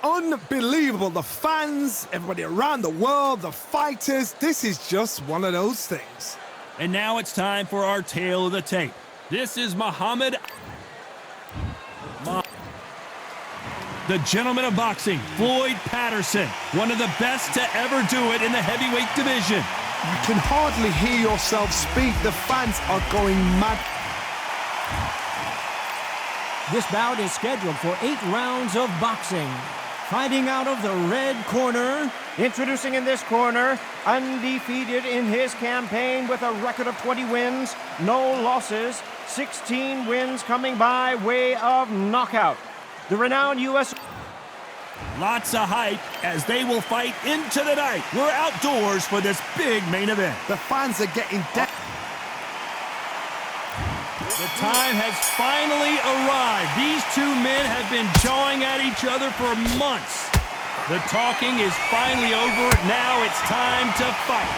unbelievable. The fans, everybody around the world, the fighters. This is just one of those things. And now it's time for our tale of the tape. This is Muhammad, the gentleman of boxing, Floyd Patterson, one of the best to ever do it in the heavyweight division. You can hardly hear yourself speak. The fans are going mad. This bout is scheduled for 8 rounds of boxing. Fighting out of the red corner, introducing in this corner, undefeated in his campaign with a record of 20 wins, no losses, 16 wins coming by way of knockout. The renowned U.S. Lots of hype as they will fight into the night. We're outdoors for this big main event. The fans are getting dead. The time has finally arrived. These two men have been jawing at each other for months. The talking is finally over. Now it's time to fight.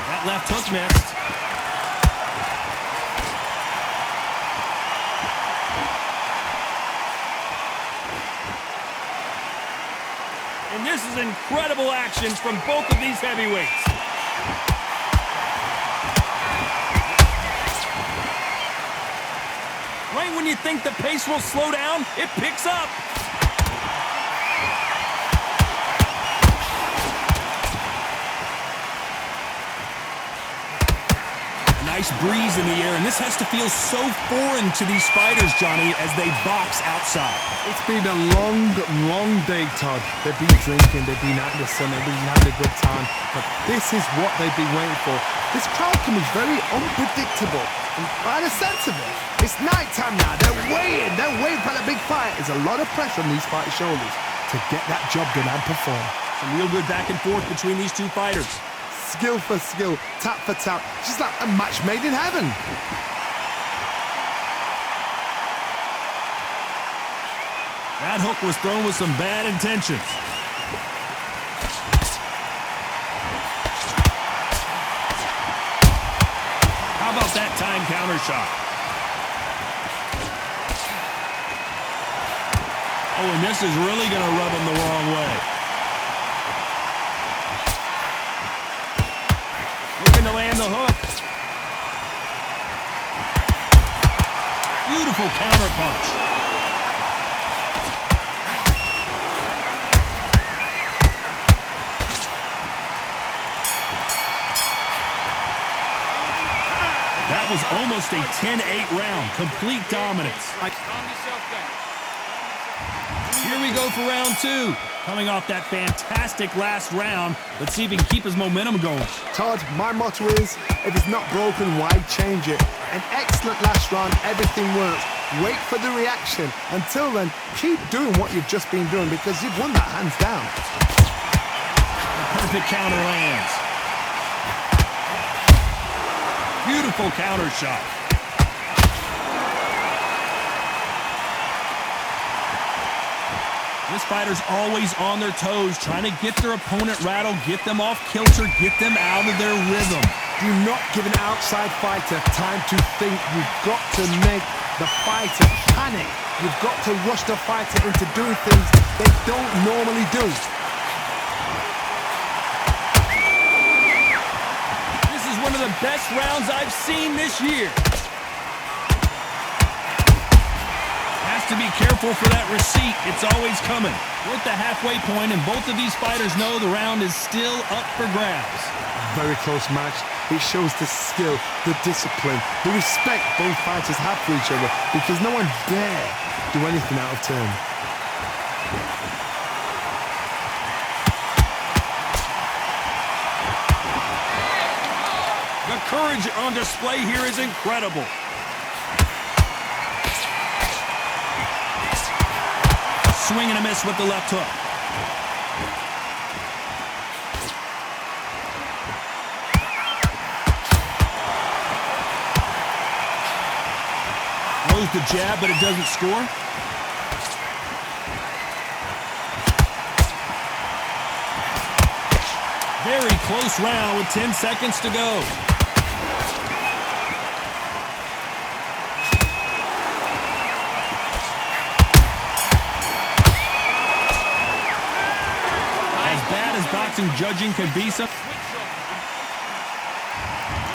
That left hook missed. And this is incredible action from both of these heavyweights. Right when you think the pace will slow down, it picks up. Nice breeze in the air, and this has to feel so foreign to these fighters, Johnny, as they box outside. It's been a long, long day, Todd. They've been drinking, they've been out in the sun, they've been having a good time. But this is what they've been waiting for. This crowd can be very unpredictable. And by the sense of it, it's night time now. They're waiting for the big fight. There's a lot of pressure on these fighters' shoulders to get that job done and perform. Some real good back and forth between these two fighters. Skill for skill, tap for tap, just like a match made in heaven. That hook was thrown with some bad intentions. How about that time counter shot? Oh, and this is really going to rub him the wrong way. Looking to land the hook. Beautiful counter punch. That was almost a 10-8 round. Complete dominance. Here we go for round 2. Coming off that fantastic last round, let's see if he can keep his momentum going. Todd, my motto is, if it's not broken, why change it? An excellent last round, everything works. Wait for the reaction. Until then, keep doing what you've just been doing because you've won that hands down. Perfect counter lands. Beautiful counter shot. This fighter's always on their toes, trying to get their opponent rattled, get them off kilter, get them out of their rhythm. Do not give an outside fighter time to think. You've got to make the fighter panic. You've got to rush the fighter into doing things they don't normally do. This is one of the best rounds I've seen this year. To be careful for that receipt. It's always coming. We're at the halfway point, and both of these fighters know the round is still up for grabs. Very close match. It shows the skill, the discipline, the respect both fighters have for each other because no one dare do anything out of turn. The courage on display here is incredible. Swing and a miss with the left hook. Throws the jab, but it doesn't score. Very close round with 10 seconds to go. boxing judging can be some...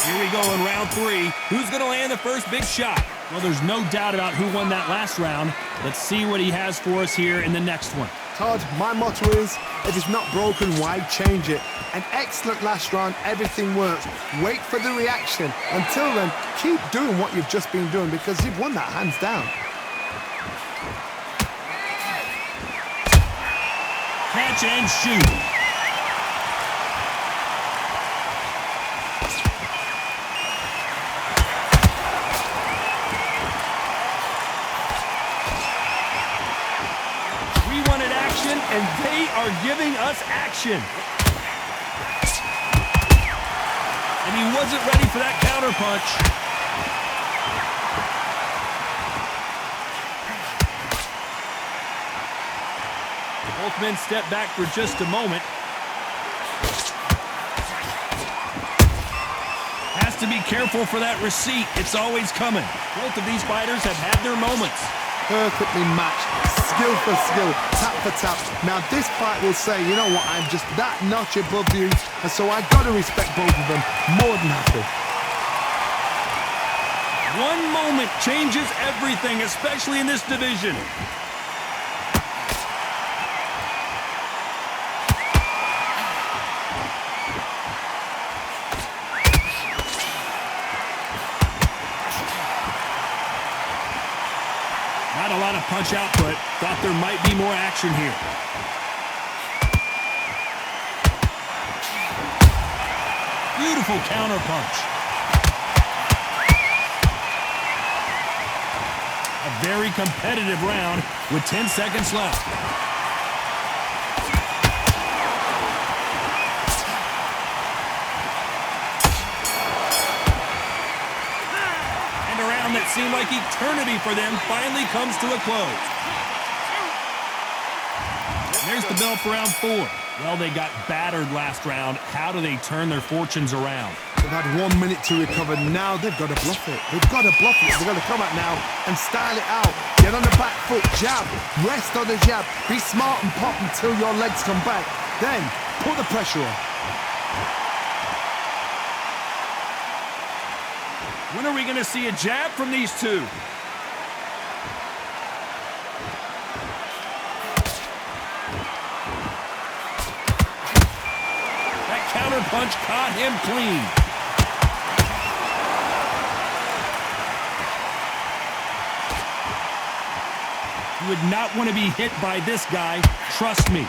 Here we go in round 3. Who's going to land the first big shot? Well, there's no doubt about who won that last round. Let's see what he has for us here in the next one. Todd, my motto is, if it's not broken, why change it? An excellent last round, everything works. Wait for the reaction. Until then, keep doing what you've just been doing because you've won that hands down. Catch and shoot. And they are giving us action. And he wasn't ready for that counter punch. Both men step back for just a moment. Has to be careful for that receipt. It's always coming. Both of these fighters have had their moments. Perfectly matched, skill for skill, tap for tap. Now this fight will say, you know what, I'm just that notch above you, and so I got to respect both of them. More than happy. One moment changes everything, especially in this division. Not a lot of punch output. Thought there might be more action here. Beautiful counter punch. A very competitive round with 10 seconds left. That seemed like eternity for them finally comes to a close. There's the bell for round 4. Well, they got battered last round. How do they turn their fortunes around? They've had 1 minute to recover. Now they've got to bluff it. They've got to bluff it. They've got to come out now and style it out. Get on the back foot, jab, rest on the jab. Be smart and pop until your legs come back. Then put the pressure on. When are we going to see a jab from these two? That counter punch caught him clean. You would not want to be hit by this guy, trust me.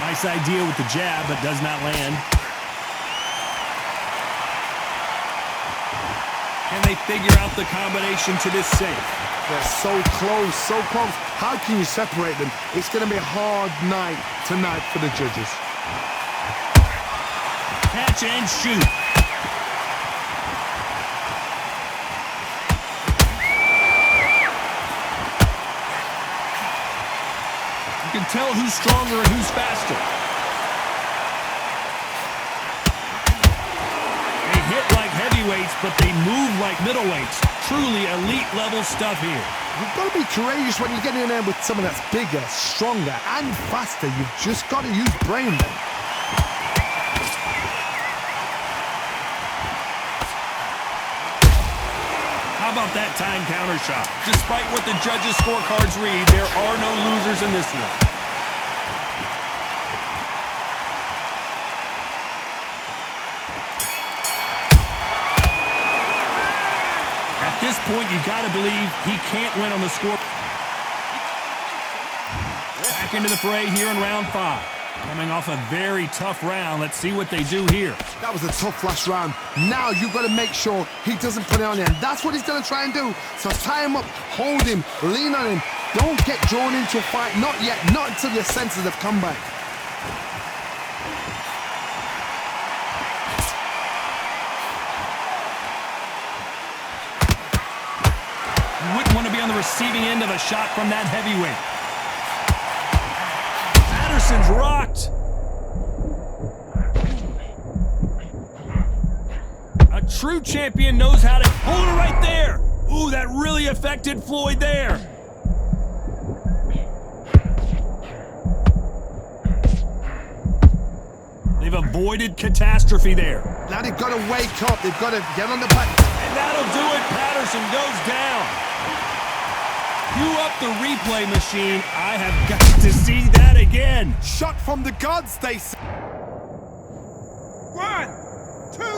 Nice idea with the jab, but does not land. Can they figure out the combination to this safe? They're so close, so close. How can you separate them? It's going to be a hard night tonight for the judges. Catch and shoot. You can tell who's stronger and who's faster. They hit like heavyweights, but they move like middleweights. Truly elite level stuff here. You've got to be courageous when you get in there with someone that's bigger, stronger, and faster. You've just got to use brain then. How about that time counter shot? Despite what the judges' scorecards read, there are no losers in this one. At this point, you got to believe he can't win on the score. Back into the fray here in round 5. Coming off a very tough round. Let's see what they do here. That was a tough last round. Now you've got to make sure he doesn't put it on you. And that's what he's going to try and do. So tie him up, hold him, lean on him. Don't get drawn into a fight. Not yet. Not until your senses have come back. You wouldn't want to be on the receiving end of a shot from that heavyweight. Patterson's rocked. A true champion knows how to hold it right there. Ooh, that really affected Floyd there. They've avoided catastrophe there. Now they've got to wake up. They've got to get on the back. And that'll do it. Patterson goes down. Cue up the replay machine. I have got to see that again. Shot from the gods, they say. 1, 2, 3, 4,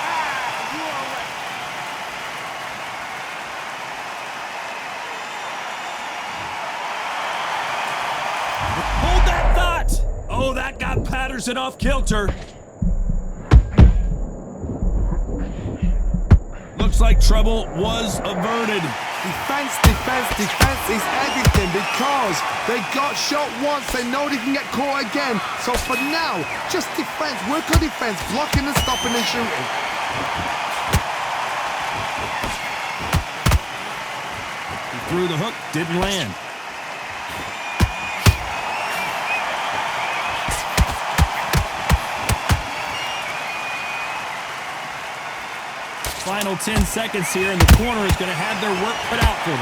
5. You are right. Hold that thought. Oh, that got Patterson off kilter. Looks like trouble was averted. Defense, defense, defense is everything because they got shot once. They know they can get caught again. So for now, just defense. Work on defense, blocking and stopping and shooting. He threw the hook, didn't land. Final 10 seconds here, and the corner is going to have their work cut out for them.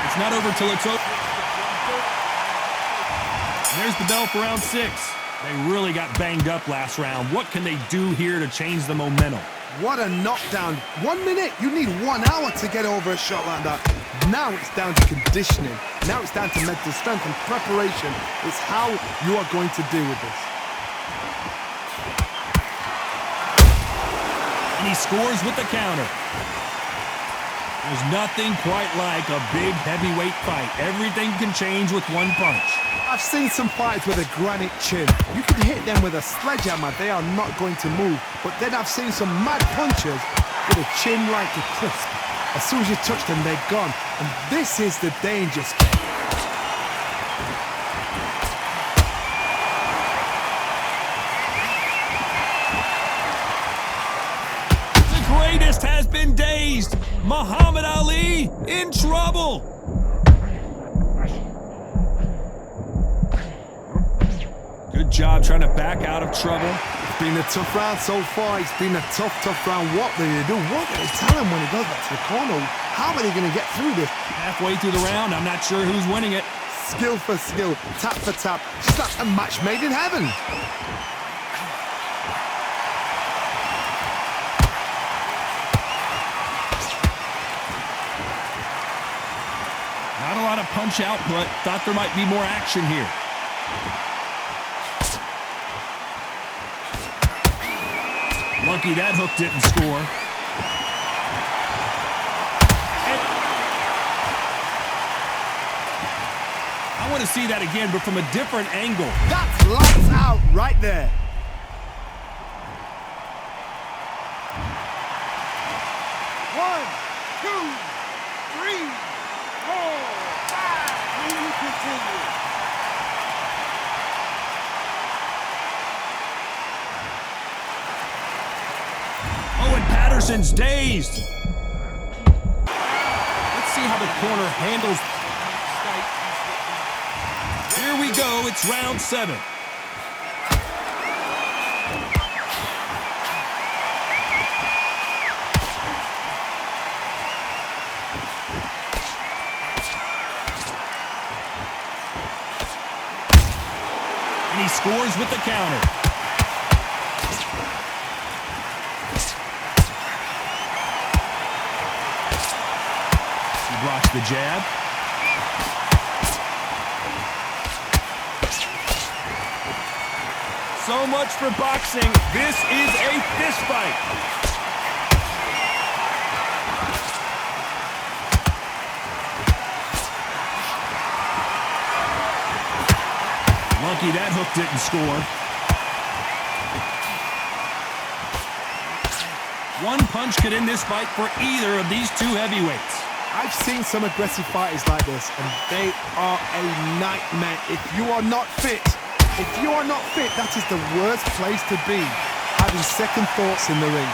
It's not over till it's over. There's the bell for round 6. They really got banged up last round. What can they do here to change the momentum? What a knockdown. 1 minute, you need 1 hour to get over a shot like that. Now it's down to conditioning. Now it's down to mental strength and preparation. It's how you are going to deal with this. And he scores with the counter. There's nothing quite like a big heavyweight fight. Everything can change with one punch. I've seen some fights with a granite chin. You can hit them with a sledgehammer, they are not going to move. But then I've seen some mad punchers with a chin like a crisp. As soon as you touch them, they're gone. And this is the danger spot. The greatest has been dazed. Muhammad Ali in trouble. Good job trying to back out of trouble. It's been a tough round so far. It's been a tough round. What do they do? What do they tell him when he goes back to the corner? How are they going to get through this? Halfway through the round, I'm not sure who's winning it. Skill for skill, tap for tap. Just like a match made in heaven. Not a lot of punch output. Thought there might be more action here. Lucky that hook didn't score. I want to see that again, but from a different angle. That's lights out right there. One, two, three, four, five. And we continue. Oh, and Patterson's dazed. Let's see how the corner handles. Here we go. It's round 7. And he scores with the counter. Blocks the jab. So much for boxing. This is a fist fight. Lucky that hook didn't score. One punch could end this fight for either of these two heavyweights. I've seen some aggressive fighters like this, and they are a nightmare. If you are not fit, that is the worst place to be, having second thoughts in the ring.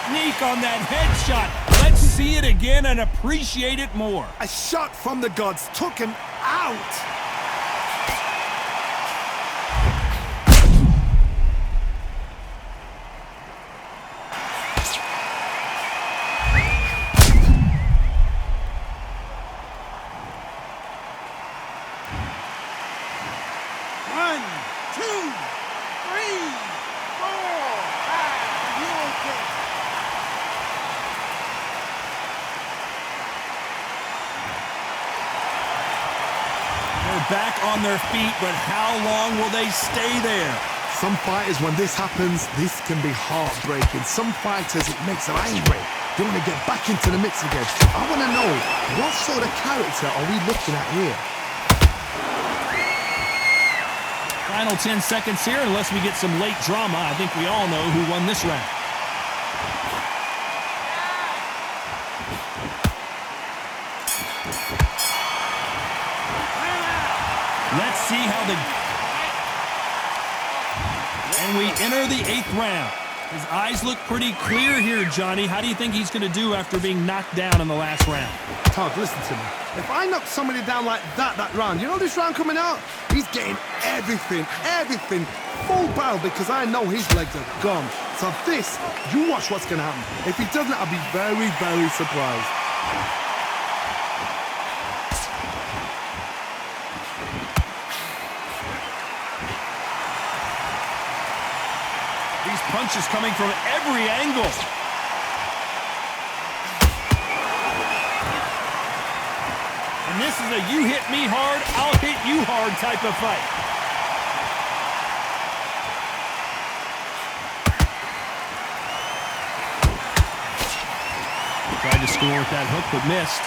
technique on that headshot. Let's see it again and appreciate it more. A shot from the gods took him out. Back on their feet, but how long will they stay there? Some fighters, when this happens, this can be heartbreaking. Some fighters, it makes them angry. They want to get back into the mix again. I want to know, what sort of character are we looking at here? Final 10 seconds here, unless we get some late drama. I think we all know who won this round. Let's see how and we enter the 8th round. His eyes look pretty clear here, Johnny. How do you think he's going to do after being knocked down in the last round? Todd, listen to me. If I knock somebody down like that round, you know this round coming out? He's getting everything, full barrel, because I know his legs are gone. So this, you watch what's going to happen. If he doesn't, I'll be very, very surprised. These punches coming from every angle. And this is a you hit me hard, I'll hit you hard type of fight. Tried to score with that hook, but missed.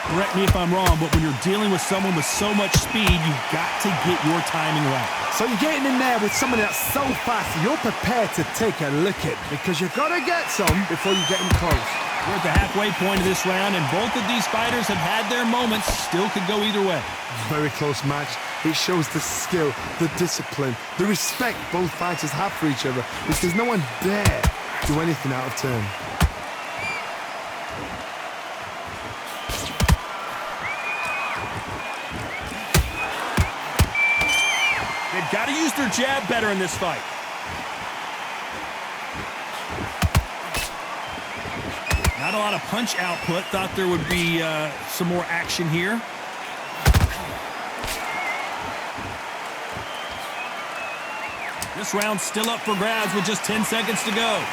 Correct me if I'm wrong, but when you're dealing with someone with so much speed, you've got to get your timing right. So you're getting in there with somebody that's so fast, you're prepared to take a licking, because you've got to get some before you get in close. We're at the halfway point of this round, and both of these fighters have had their moments. Still could go either way. Very close match. It shows the skill, the discipline, the respect both fighters have for each other, because no one dare do anything out of turn. They've got to use their jab better in this fight. Not a lot of punch output. Thought there would be some more action here. This round's still up for grabs with just 10 seconds to go.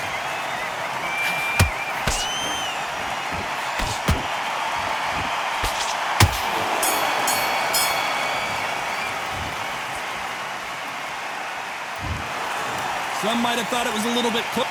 Some might have thought it was a little bit close.